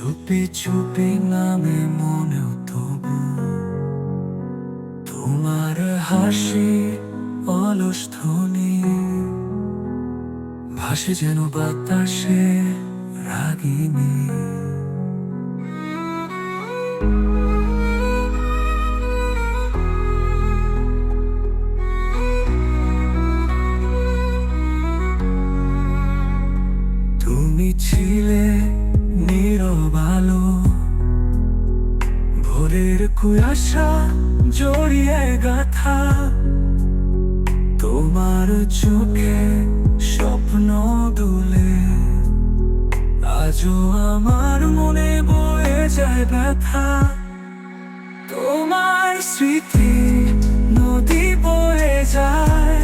চুপি চুপি নামে মনেও তবু তোমার হাসি অলস ধ্বনি ভাসে যেন বাতাসে রাগিনী। তুমি ছিলে নীরব আলো, ভোরের কুয়াশা জড়িয়ে গাথা। তোমার চোখে স্বপ্ন দুলে, আজও আমার মনে বয়ে যায় ব্যথা। তোমার স্মৃতি নদী বয়ে যায়,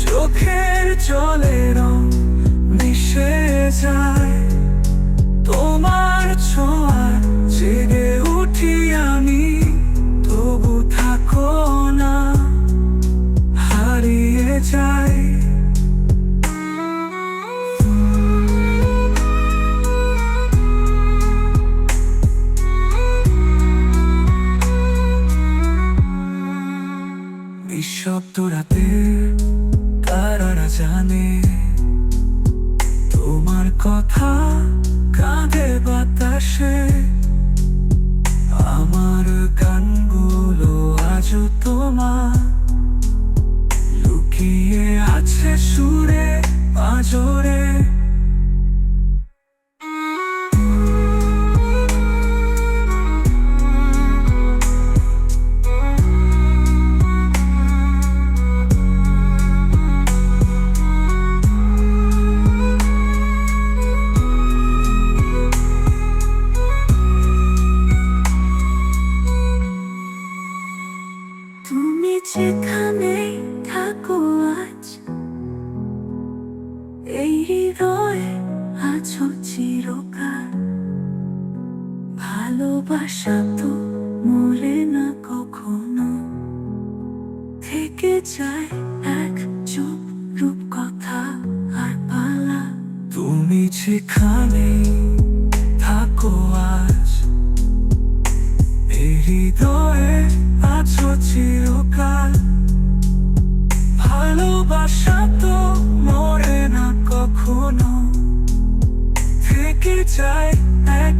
চোখের জলে রং মিশে যায়। তোমার ছোঁয়ায় জেগে উঠি আমি, তবু থাকো না, হারিয়ে যাই। নিঃশব্দ রাতে তারারা জানে, তোমার কথা কাঁধে বাতাসে। আমার গানগুলো আজও তোমার লুকিয়ে আছে সুরে পাঁজরে। তুমি যেখানেই থাকো আজ, এই হৃদয়ে আছো চিরকাল। ভালোবাসা তো মরে না কখনো, থেকে যায় এক চুপ রূপকথা আর পালা। তুমি যেখানেই থাকো আজ, এই হৃদয়ে আছো চিরকাল। ভালোবাসা তো মরে না কখনো, থেকে যায় এক